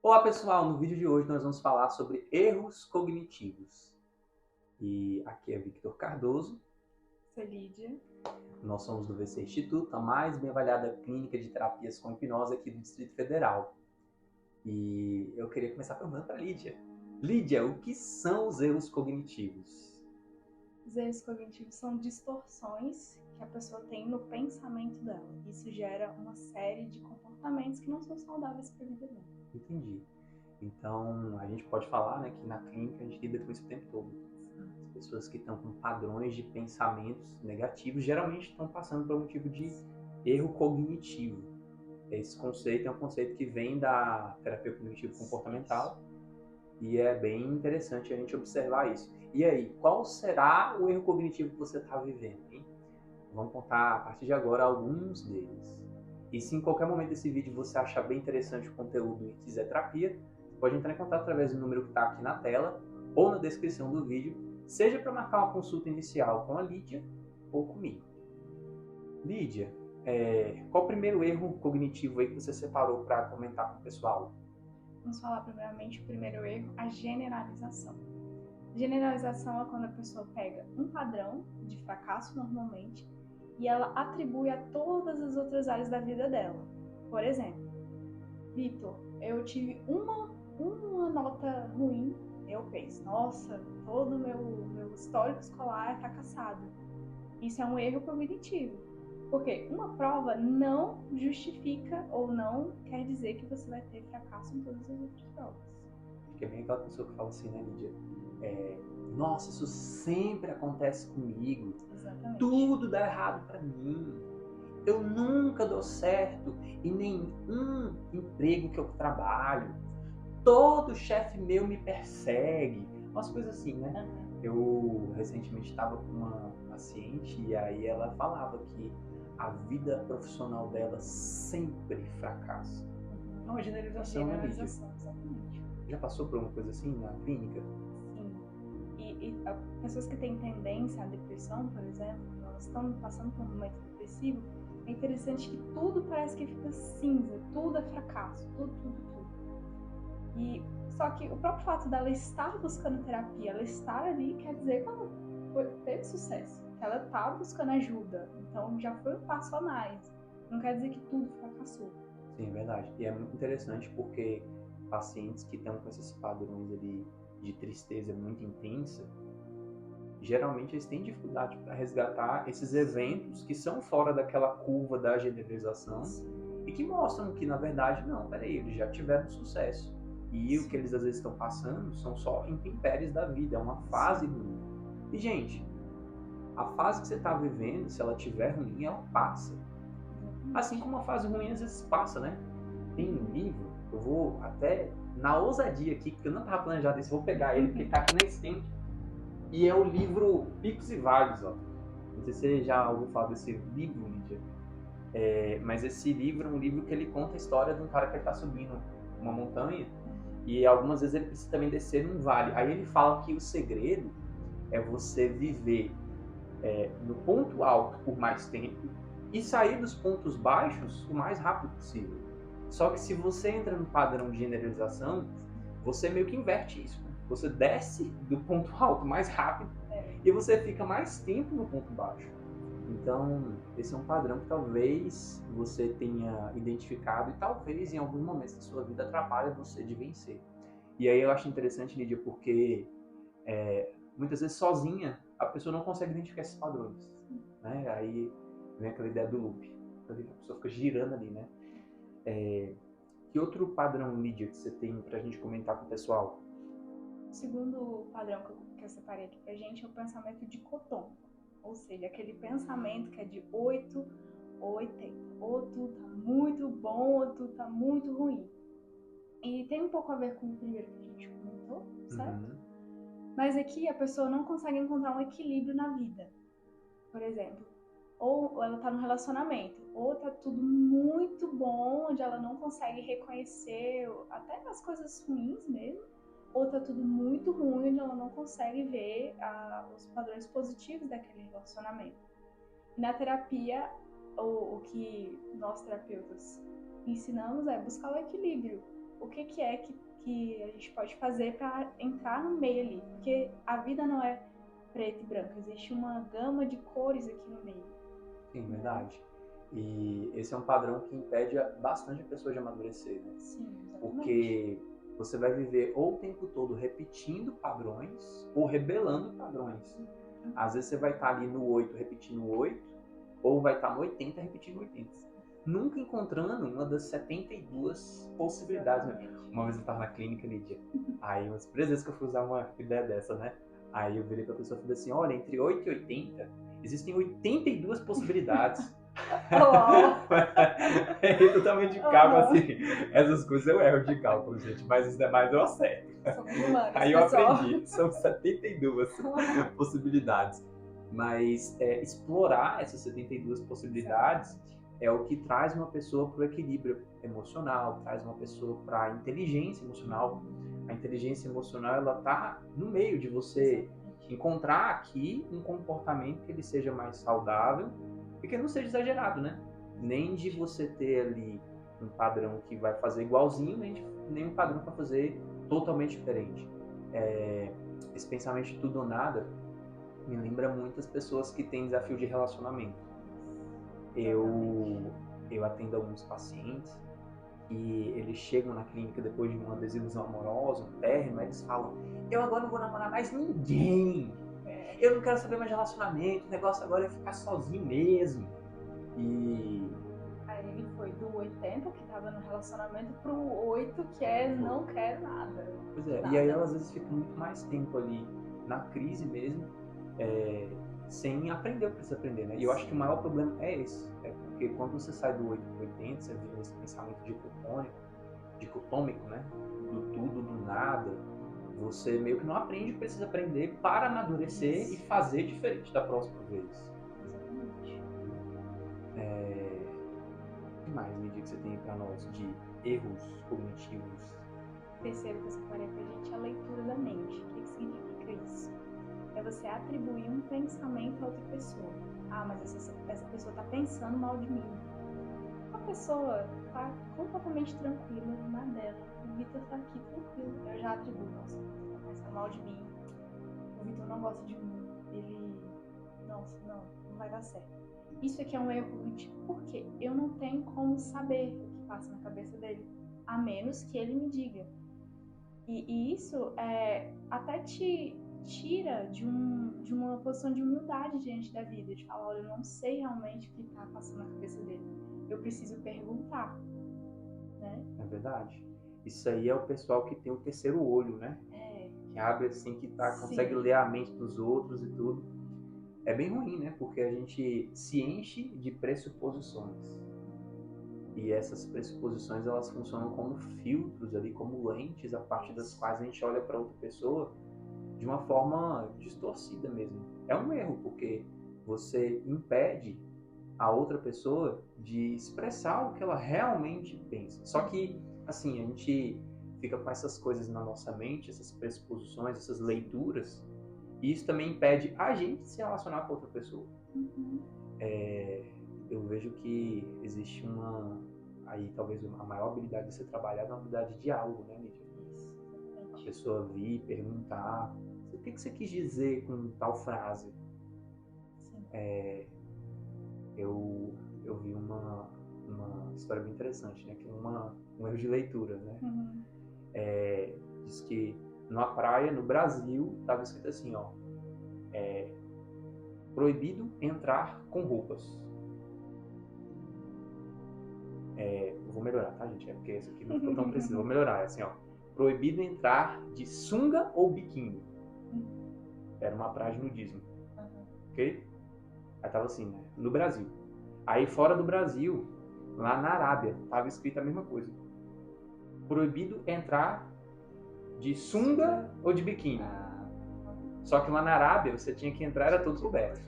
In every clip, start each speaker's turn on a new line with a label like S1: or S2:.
S1: Olá pessoal, no vídeo de hoje nós vamos falar sobre erros cognitivos. E aqui é Victor Cardoso.
S2: Sou Lídia.
S1: Nós somos do VC Instituto, a mais bem avaliada clínica de terapias com hipnose aqui do Distrito Federal. E eu queria começar perguntando para Lídia. Lídia, o que são os erros cognitivos?
S2: Os erros cognitivos são distorções que a pessoa tem no pensamento dela. Isso gera uma série de comportamentos que não são saudáveis para a vida dela.
S1: Entendi. Então, a gente pode falar, né, que na clínica a gente lida com isso o tempo todo. As pessoas que estão com padrões de pensamentos negativos geralmente estão passando por um tipo de erro cognitivo. Esse conceito é um conceito que vem da terapia cognitivo-comportamental e é bem interessante a gente observar isso. E aí, qual será o erro cognitivo que você está vivendo, hein? Vamos contar a partir de agora alguns deles. E se em qualquer momento desse vídeo você achar bem interessante o conteúdo e quiser terapia, pode entrar em contato através do número que está aqui na tela ou na descrição do vídeo, seja para marcar uma consulta inicial com a Lídia ou comigo. Lídia, qual o primeiro erro cognitivo aí que você separou para comentar com o pessoal?
S2: Vamos falar primeiramente o primeiro erro, a generalização. Generalização é quando a pessoa pega um padrão de fracasso normalmente e ela atribui a todas as outras áreas da vida dela. Por exemplo, Vitor, eu tive uma nota ruim, eu penso, nossa, todo o meu histórico escolar é fracassado. Isso é um erro cognitivo. Porque uma prova não justifica ou não quer dizer que você vai ter fracasso em todas as outras provas.
S1: Acho que é bem aquela pessoa que fala assim, né, Lídia? Nossa, isso sempre acontece comigo.
S2: Exatamente.
S1: Tudo dá errado para mim. Eu nunca dou certo em nenhum emprego que eu trabalho. Todo chefe meu me persegue. Umas coisas assim, né? Eu recentemente estava com uma paciente e aí ela falava que a vida profissional dela sempre fracassa. É uma generalização, né, Lídia?
S2: Exatamente.
S1: Já passou por uma coisa assim na clínica?
S2: Sim. E pessoas que têm tendência à depressão, por exemplo, quando elas estão passando por um momento depressivo, é interessante que tudo parece que fica cinza, tudo é fracasso, tudo. E só que o próprio fato dela estar buscando terapia, ela estar ali, quer dizer que ela teve sucesso, que ela está buscando ajuda. Então já foi um passo a mais. Não quer dizer que tudo fracassou.
S1: Sim, é verdade. E é muito interessante porque pacientes que estão com esses padrões ali de tristeza muito intensa, geralmente eles têm dificuldade para resgatar esses eventos que são fora daquela curva da generalização e que mostram que, na verdade, não, peraí, eles já tiveram sucesso. E o que eles às vezes estão passando são só intempéries da vida, é uma fase ruim. E, gente, a fase que você está vivendo, se ela tiver ruim, ela passa. Assim como a fase ruim às vezes passa, né? Tem um livro, eu vou até na ousadia aqui, porque eu não estava planejado isso, vou pegar ele, porque está aqui na estante. E é o livro Picos e Vales, ó. Não sei se você já ouviu falar desse livro, Lídia. Mas esse livro é um livro que ele conta a história de um cara que está subindo uma montanha e algumas vezes ele precisa também descer num vale. Aí ele fala que o segredo é você viver no ponto alto por mais tempo e sair dos pontos baixos o mais rápido possível. Só que se você entra no padrão de generalização, você meio que inverte isso. Né? Você desce do ponto alto mais rápido e você fica mais tempo no ponto baixo. Então, esse é um padrão que talvez você tenha identificado e talvez em alguns momentos da sua vida atrapalhe você de vencer. E aí eu acho interessante, Lídia, porque muitas vezes sozinha a pessoa não consegue identificar esses padrões. Né? Aí vem aquela ideia do loop. A pessoa fica girando ali, né? Que outro padrão, Lídia, que você tem pra gente comentar com o pessoal?
S2: O segundo padrão que eu separei aqui pra gente é o pensamento dicotômico. Ou seja, aquele pensamento que é de 8 ou 80. Ou tudo tá muito bom, ou tudo tá muito ruim. E tem um pouco a ver com o primeiro que a gente comentou, certo? Mas aqui a pessoa não consegue encontrar um equilíbrio na vida. Por exemplo, ou ela tá no relacionamento, ou tá tudo muito bom, onde ela não consegue reconhecer até as coisas ruins mesmo, ou tá tudo muito ruim, onde ela não consegue ver os padrões positivos daquele relacionamento. E na terapia, o que nós terapeutas ensinamos é buscar o equilíbrio. o que é que a gente pode fazer para entrar no meio ali. Porque a vida não é preto e branco, existe uma gama de cores aqui no meio.
S1: Sim, verdade. E esse é um padrão que impede bastante a pessoa de amadurecer, né?
S2: Sim, exatamente.
S1: Porque você vai viver ou o tempo todo repetindo padrões ou rebelando padrões. Às vezes você vai estar ali no 8 repetindo o 8, ou vai estar no 80 repetindo o 80. Nunca encontrando uma das 72 possibilidades.
S2: Exatamente.
S1: Uma vez eu estava na clínica, Lídia, aí umas 3 vezes que eu fui usar uma ideia dessa, né? Aí eu virei pra pessoa e falei assim, olha, entre 8 e 80, existem 82 possibilidades. É totalmente de cálculo, assim. Essas coisas eu erro de cálculo, gente, mas os demais eu acerto. Aí eu aprendi, são 72 possibilidades. Mas explorar essas 72 possibilidades é o que traz uma pessoa para o equilíbrio emocional, traz uma pessoa para a inteligência emocional. A inteligência emocional, ela tá no meio de você encontrar aqui um comportamento que ele seja mais saudável e que não seja exagerado, né? Nem de você ter ali um padrão que vai fazer igualzinho, nem um padrão para fazer totalmente diferente. Esse pensamento de tudo ou nada me lembra muitas pessoas que têm desafio de relacionamento. Eu atendo alguns pacientes e eles chegam na clínica depois de uma desilusão amorosa, um término, aí eles falam, eu agora não vou namorar mais ninguém, eu não quero saber mais de relacionamento, o negócio agora é ficar sozinho mesmo. E
S2: aí ele foi do 80, que tava no relacionamento, pro 8, que é não quero nada.
S1: Pois é,
S2: nada.
S1: E aí ela às vezes fica muito mais tempo ali na crise mesmo, sem aprender o que precisa aprender, né? E eu acho que o maior problema é esse, porque quando você sai do 8 para 80, você vive nesse pensamento dicotômico, né? Do tudo, do nada, você meio que não aprende o que precisa aprender para amadurecer e fazer diferente da próxima vez.
S2: Exatamente.
S1: O que mais, Lídia, que você tem para nós de erros cognitivos?
S2: Terceiro que eu separei pra gente é a leitura da mente. O que significa isso? É você atribuir um pensamento a outra pessoa. Ah, mas essa pessoa tá pensando mal de mim. A pessoa tá completamente tranquila na dela. O Vitor tá aqui tranquilo. Eu já atribuo, nossa, ele tá pensando mal de mim. O Vitor não gosta de mim. Ele... Nossa, não vai dar certo. Isso aqui é um erro cognitivo. Por quê? Eu não tenho como saber o que passa na cabeça dele. A menos que ele me diga. E isso até te tira de uma posição de humildade diante da vida, de falar, olha, eu não sei realmente o que está passando na cabeça dele, eu preciso perguntar, né?
S1: É verdade. Isso aí é o pessoal que tem o terceiro olho, né? Que abre assim, que consegue ler a mente dos outros e tudo. É bem ruim, né? Porque a gente se enche de pressuposições. E essas pressuposições, elas funcionam como filtros ali, como lentes, a partir das quais a gente olha para outra pessoa de uma forma distorcida mesmo. É um erro, porque você impede a outra pessoa de expressar o que ela realmente pensa. Só que, assim, a gente fica com essas coisas na nossa mente, essas pressuposições, essas leituras, e isso também impede a gente de se relacionar com outra pessoa. Eu vejo que existe aí talvez a maior habilidade de ser trabalhada é uma habilidade de diálogo, né, Lídia? A pessoa vir, perguntar, o que você quis dizer com tal frase? Eu vi uma história bem interessante, né, que é um erro de leitura, né? Diz que numa praia no Brasil estava escrito assim, ó, proibido entrar com roupas. Eu vou melhorar, tá, gente? Porque isso aqui não ficou tão preciso. Vou melhorar, assim, ó. Proibido entrar de sunga ou biquíni. Era uma praia de nudismo. Ok? Aí tava assim, né? No Brasil. Aí fora do Brasil, lá na Arábia, tava escrito a mesma coisa. Proibido entrar de sunga ou de biquíni. Só que lá na Arábia, você tinha que entrar, era todo coberto.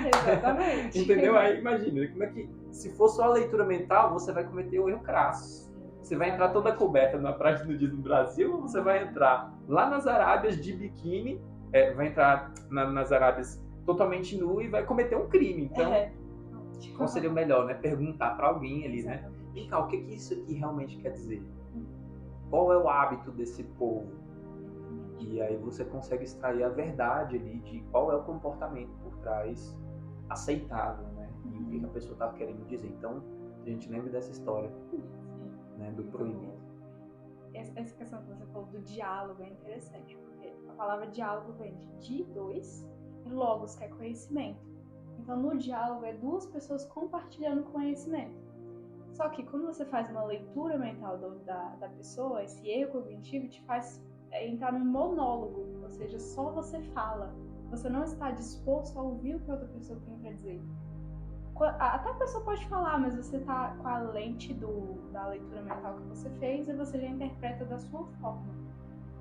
S2: Exatamente.
S1: Entendeu? Aí imagina, como é que, se for só a leitura mental, você vai cometer um erro crasso. Você vai entrar toda coberta na praia de nudismo no Brasil, ou você vai entrar lá nas Arábias de biquíni, vai entrar nas Arábias totalmente nu e vai cometer um crime. Então, qual seria o melhor, né? Perguntar pra alguém ali, né? Vem cá, o que isso aqui realmente quer dizer? Qual é o hábito desse povo? E aí você consegue extrair a verdade ali de qual é o comportamento por trás aceitável, né? E o que a pessoa estava querendo dizer. Então, a gente lembra dessa história, né, do proibido.
S2: Essa questão que você falou do diálogo é interessante, porque a palavra diálogo vem de dois e logos, que é conhecimento. Então, no diálogo é duas pessoas compartilhando conhecimento. Só que quando você faz uma leitura mental da pessoa, esse erro cognitivo te faz entrar num monólogo, ou seja, só você fala. Você não está disposto a ouvir o que a outra pessoa tem para dizer. Até a pessoa pode falar, mas você está com a lente da leitura mental que você fez e você já interpreta da sua forma,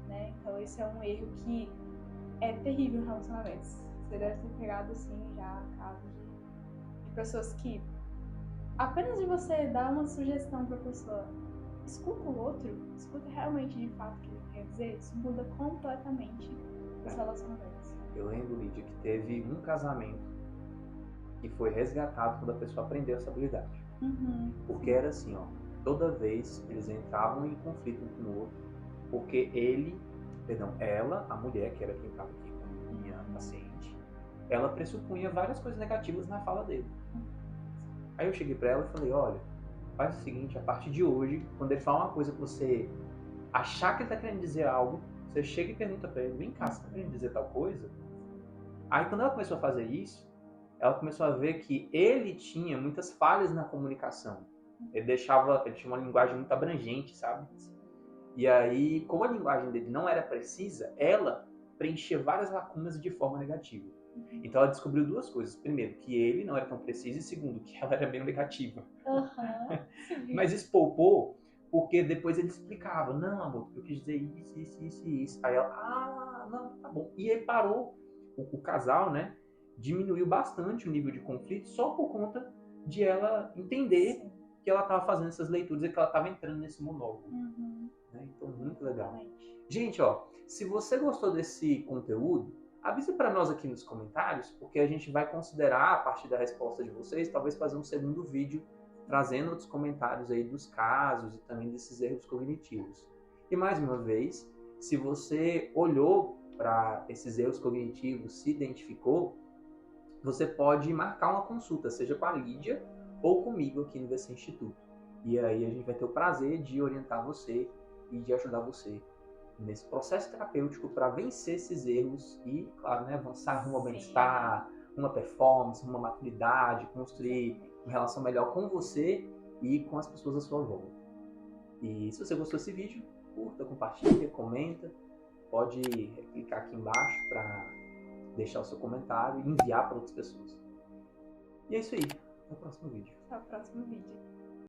S2: né? Então esse é um erro que é terrível em relacionamentos. Você deve ter pegado, assim, já casos de pessoas que apenas de você dar uma sugestão para a pessoa, escuta o outro, escuta realmente de fato o que ele quer dizer, isso muda completamente os relacionamentos.
S1: Eu lembro, Lídia, que teve um casamento que foi resgatado quando a pessoa aprendeu essa habilidade. Porque era assim, ó, toda vez eles entravam em conflito um com o outro, porque ela, a mulher, que era quem estava aqui como minha paciente, ela pressupunha várias coisas negativas na fala dele. Aí eu cheguei pra ela e falei, olha, faz o seguinte, a partir de hoje, quando ele fala uma coisa que você achar que ele tá querendo dizer algo, você chega e pergunta pra ele, vem cá, você tá querendo dizer tal coisa? Aí quando ela começou a fazer isso, ela começou a ver que ele tinha muitas falhas na comunicação. Ele tinha uma linguagem muito abrangente, sabe? E aí, como a linguagem dele não era precisa, ela preenchia várias lacunas de forma negativa. Então ela descobriu duas coisas. Primeiro, que ele não era tão preciso, e segundo, que ela era bem negativa. Mas isso poupou, porque depois ele explicava, não, amor, eu quis dizer isso. Aí ela, não, tá bom. E aí parou, o casal, né, diminuiu bastante o nível de conflito só por conta de ela entender que ela estava fazendo essas leituras e que ela estava entrando nesse monólogo. Né? Então, muito legal. Gente, ó, se você gostou desse conteúdo, avise para nós aqui nos comentários, porque a gente vai considerar, a partir da resposta de vocês, talvez fazer um segundo vídeo trazendo outros comentários aí dos casos e também desses erros cognitivos. E mais uma vez, se você olhou para esses erros cognitivos, se identificou, você pode marcar uma consulta, seja com a Lídia ou comigo aqui no VC Instituto. E aí a gente vai ter o prazer de orientar você e de ajudar você nesse processo terapêutico para vencer esses erros e, claro, né, avançar rumo ao bem-estar, uma performance, uma maturidade, construir uma relação melhor com você e com as pessoas à sua volta. E se você gostou desse vídeo, curta, compartilha, comenta, pode clicar aqui embaixo para deixar o seu comentário e enviar para outras pessoas. E é isso aí. Até o próximo vídeo.
S2: Até o próximo vídeo.